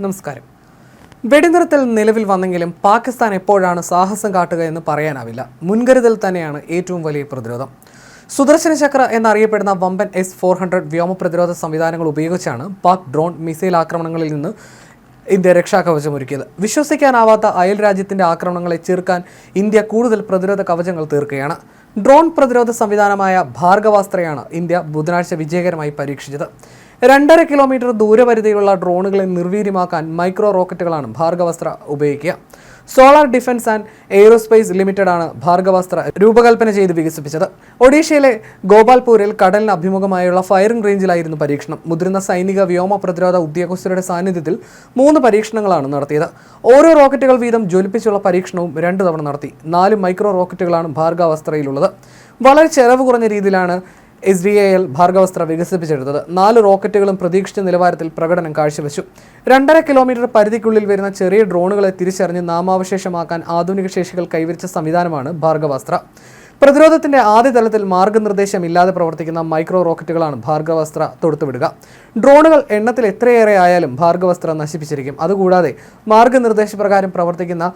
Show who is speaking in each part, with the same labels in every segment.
Speaker 1: നമസ്കാരം. വെടിനിർത്തൽ നിലവിൽ വന്നെങ്കിലും പാകിസ്ഥാൻ എപ്പോഴാണ് സാഹസം കാട്ടുക എന്ന് പറയാനാവില്ല. മുൻകരുതൽ തന്നെയാണ് ഏറ്റവും വലിയ പ്രതിരോധം. സുദർശന ചക്ര എന്നറിയപ്പെടുന്ന വമ്പൻ S-400 വ്യോമ പ്രതിരോധ സംവിധാനങ്ങൾ ഉപയോഗിച്ചാണ് പാക് ഡ്രോൺ മിസൈൽ ആക്രമണങ്ങളിൽ നിന്ന് ഇന്ത്യ രക്ഷാകവചമൊരുക്കിയത്. വിശ്വസിക്കാനാവാത്ത അയൽ രാജ്യത്തിന്റെ ആക്രമണങ്ങളെ ചെറുക്കാൻ ഇന്ത്യ കൂടുതൽ പ്രതിരോധ കവചങ്ങൾ തീർക്കുകയാണ്. ഡ്രോൺ പ്രതിരോധ സംവിധാനമായ ഭാർഗവാസ്ത്രയാണ് ഇന്ത്യ ബുധനാഴ്ച വിജയകരമായി പരീക്ഷിച്ചത്. 2.5 കിലോമീറ്റർ ദൂരപരിധിയിലുള്ള ഡ്രോണുകളെ നിർവീര്യമാക്കാൻ മൈക്രോ റോക്കറ്റുകളാണ് ഭാർഗവാസ്ത്ര ഉപയോഗിക്കുക. Solar defence and aerospace limited ആണ് ഭാർഗവാസ്ത്ര രൂപകൽപ്പന ചെയ്ത് വികസിപ്പിച്ചത്. ഒഡീഷയിലെ ഗോപാൽപൂരിൽ കടലിന് അഭിമുഖമായുള്ള ഫയറിംഗ് റേഞ്ചിലായിരുന്നു പരീക്ഷണം. മുതിർന്ന സൈനിക വ്യോമ പ്രതിരോധ ഉദ്യോഗസ്ഥരുടെ സാന്നിധ്യത്തിൽ 3 പരീക്ഷണങ്ങളാണ് നടത്തിയത്. ഓരോ റോക്കറ്റുകൾ വീതം ജ്വലിപ്പിച്ചുള്ള പരീക്ഷണവും 2 തവണ നടത്തി. 4 മൈക്രോ റോക്കറ്റുകളാണ് ഭാർഗവാസ്ത്രയിലുള്ളത്. വളരെ ചെലവ് കുറഞ്ഞ രീതിയിലാണ് SDAL ഭാർഗവാസ്ത്ര വികസിപ്പിച്ചെടുത്തത്. 4 റോക്കറ്റുകളും പ്രതീക്ഷിച്ച നിലവാരത്തിൽ പ്രകടനം കാഴ്ചവെച്ചു. 2.5 കിലോമീറ്റർ പരിധിക്കുള്ളിൽ വരുന്ന ചെറിയ ഡ്രോണുകളെ തിരിച്ചറിഞ്ഞ് നാമാവശേഷമാക്കാൻ ആധുനിക ശേഷികൾ കൈവരിച്ച സംവിധാനമാണ് ഭാർഗവാസ്ത്ര. പ്രതിരോധത്തിന്റെ ആദ്യ തലത്തിൽ മാർഗനിർദ്ദേശമില്ലാതെ പ്രവർത്തിക്കുന്ന മൈക്രോ റോക്കറ്റുകളാണ് ഭാർഗവാസ്ത്ര തൊടുത്തുവിടുക. ഡ്രോണുകൾ എണ്ണത്തിൽ എത്രയേറെ ആയാലും ഭാർഗവാസ്ത്ര നശിപ്പിച്ചിരിക്കും. അതുകൂടാതെ മാർഗനിർദ്ദേശപ്രകാരം പ്രവർത്തിക്കുന്ന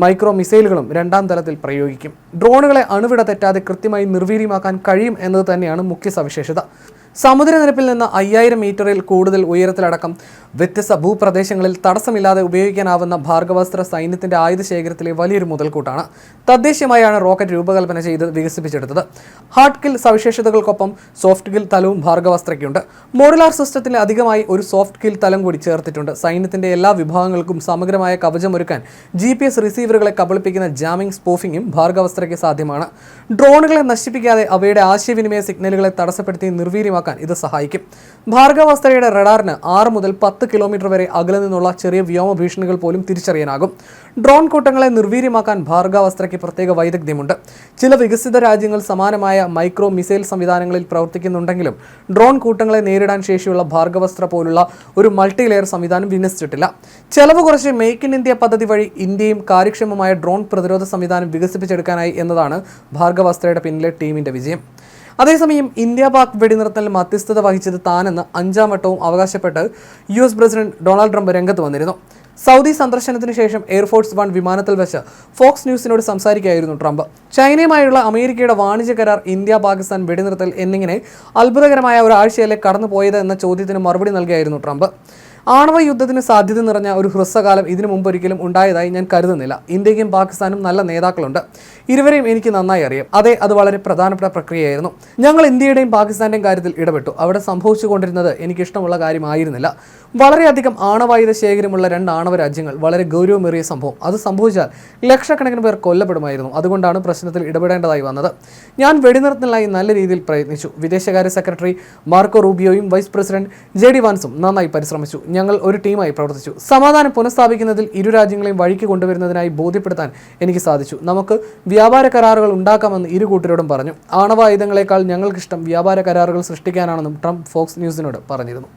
Speaker 1: മൈക്രോ മിസൈലുകളും 2ാം തലത്തിൽ പ്രയോഗിക്കും. ഡ്രോണുകളെ അണുവിട തെറ്റാതെ കൃത്യമായി നിർവീര്യമാക്കാൻ കഴിയും എന്നത് തന്നെയാണ് മുഖ്യ സവിശേഷത. സമുദ്രനിരപ്പിൽ നിന്ന് 5000 മീറ്ററിൽ കൂടുതൽ ഉയരത്തിലടക്കം വ്യത്യസ്ത ഭൂപ്രദേശങ്ങളിൽ തടസ്സമില്ലാതെ ഉപയോഗിക്കാനാവുന്ന ഭാർഗവാസ്ത്ര സൈന്യത്തിന്റെ ആയുധ ശേഖരത്തിലെ വലിയൊരു മുതൽക്കൂട്ടാണ്. തദ്ദേശീയമായാണ് റോക്കറ്റ് രൂപകൽപ്പന ചെയ്ത് വികസിപ്പിച്ചെടുത്തത്. ഹാർഡ് കിൽ സവിശേഷതകൾക്കൊപ്പം സോഫ്റ്റ് കിൽ തലവും ഭാർഗവാസ്ത്രയ്ക്കുണ്ട്. മോഡുലാർ സിസ്റ്റത്തിന് അധികമായി ഒരു സോഫ്റ്റ് കിൽ തലം കൂടി ചേർത്തിട്ടുണ്ട്. സൈന്യത്തിന്റെ എല്ലാ വിഭാഗങ്ങൾക്കും സമഗ്രമായ കവചമൊരുക്കാൻ GPS റിസീവറുകളെ കബളിപ്പിക്കുന്ന ജാമിംഗ് സ്പൂഫിങ്ങും ഭാർഗവാസ്ത്രയ്ക്ക് സാധ്യമാണ്. ഡ്രോണുകളെ നശിപ്പിക്കാതെ അവയുടെ ആശയവിനിമയ സിഗ്നലുകളെ തടസ്സപ്പെടുത്തി നിർവീര്യമാക്കാൻ ഇത് സഹായിക്കും. ഭാർഗവാസ്ത്രയുടെ റഡാറിന് 6 മുതൽ 10 കിലോമീറ്റർ വരെ അകലെ നിന്നുള്ള ചെറിയ വ്യോമ ഭീഷണികൾ പോലും തിരിച്ചറിയാനാകും. ഡ്രോൺ കൂട്ടങ്ങളെ നിർവീര്യമാക്കാൻ ഭാർഗവാസ്ത്രയ്ക്ക് പ്രത്യേക വൈദഗ്ധ്യമുണ്ട്. ചില വികസിത രാജ്യങ്ങൾ സമാനമായ മൈക്രോ മിസൈൽ സംവിധാനങ്ങളിൽ പ്രവർത്തിക്കുന്നുണ്ടെങ്കിലും ഡ്രോൺ കൂട്ടങ്ങളെ നേരിടാൻ ശേഷിയുള്ള ഭാർഗവാസ്ത്ര പോലുള്ള ഒരു മൾട്ടി ലെയർ സംവിധാനം വിന്യസിച്ചിട്ടില്ല. ചെലവ് കുറച്ച് മേക്ക് ഇൻ ഇന്ത്യ പദ്ധതി വഴി ഇന്ത്യയും കാര്യക്ഷമമായ ഡ്രോൺ പ്രതിരോധ സംവിധാനം വികസിപ്പിച്ചെടുക്കാനായി എന്നതാണ് ഭാർഗവാസ്ത്രയുടെ പിന്നിലെ ടീമിന്റെ വിജയം. അതേസമയം ഇന്ത്യ പാക് വെടിനിർത്തലിൽ മധ്യസ്ഥത വഹിച്ചത് താനെന്ന് 5ാം വട്ടവും അവകാശപ്പെട്ട് US പ്രസിഡന്റ് ഡൊണാൾഡ് ട്രംപ് രംഗത്ത് വന്നിരുന്നു. സൗദി സന്ദർശനത്തിന് ശേഷം എയർഫോഴ്സ് 1 വിമാനത്തിൽ വെച്ച് ഫോക്സ് ന്യൂസിനോട് സംസാരിക്കുകയായിരുന്നു ട്രംപ്. ചൈനയുമായുള്ള അമേരിക്കയുടെ വാണിജ്യ കരാർ, ഇന്ത്യ പാകിസ്ഥാൻ വെടിനിർത്തൽ എന്നിങ്ങനെ അത്ഭുതകരമായ ഒരാഴ്ചയല്ലേ കടന്നുപോയത് എന്ന ചോദ്യത്തിന് മറുപടി നൽകിയായിരുന്നു ട്രംപ്. ആണവ യുദ്ധത്തിന് സാധ്യത നിറഞ്ഞ ഒരു ഹ്രസ്വകാലം ഇതിനു മുമ്പൊരിക്കലും ഉണ്ടായതായി ഞാൻ കരുതുന്നില്ല. ഇന്ത്യക്കും പാകിസ്ഥാനും നല്ല നേതാക്കളുണ്ട്. ഇരുവരെയും എനിക്ക് നന്നായി അറിയാം. അതെ, അത് വളരെ പ്രധാനപ്പെട്ട പ്രക്രിയയായിരുന്നു. ഞങ്ങൾ ഇന്ത്യയുടെയും പാകിസ്ഥാന്റെയും കാര്യത്തിൽ ഇടപെട്ടു. അവിടെ സംഭവിച്ചുകൊണ്ടിരുന്നത് എനിക്കിഷ്ടമുള്ള കാര്യമായിരുന്നില്ല. വളരെയധികം ആണവായുധ ശേഖരമുള്ള 2 ആണവ രാജ്യങ്ങൾ, വളരെ ഗൗരവമേറിയ സംഭവം. അത് സംഭവിച്ചാൽ ലക്ഷക്കണക്കിന് പേർ കൊല്ലപ്പെടുമായിരുന്നു. അതുകൊണ്ടാണ് പ്രശ്നത്തിൽ ഇടപെടേണ്ടതായി വന്നത്. ഞാൻ വെടിനിർത്തലിനായി നല്ല രീതിയിൽ പ്രയത്നിച്ചു. വിദേശകാര്യ സെക്രട്ടറി മാർക്കോ റൂബിയോയും വൈസ് പ്രസിഡന്റ് JD വാൻസും നന്നായി പരിശ്രമിച്ചു. ഞങ്ങൾ ഒരു ടീമായി പ്രവർത്തിച്ചു. സമാധാനം പുനഃസ്ഥാപിക്കുന്നതിൽ ഇരു രാജ്യങ്ങളെയും വഴിക്ക് കൊണ്ടുവരുന്നതിനായി ബോധ്യപ്പെടുത്താൻ എനിക്ക് സാധിച്ചു. നമുക്ക് വ്യാപാര കരാറുകൾ ഉണ്ടാക്കാമെന്ന് ഇരു കൂട്ടരോടും പറഞ്ഞു. ആണവായുധങ്ങളെക്കാൾ ഞങ്ങൾക്കിഷ്ടം വ്യാപാര കരാറുകൾ സൃഷ്ടിക്കാനാണെന്നും ട്രംപ് ഫോക്സ് ന്യൂസിനോട് പറഞ്ഞിരുന്നു.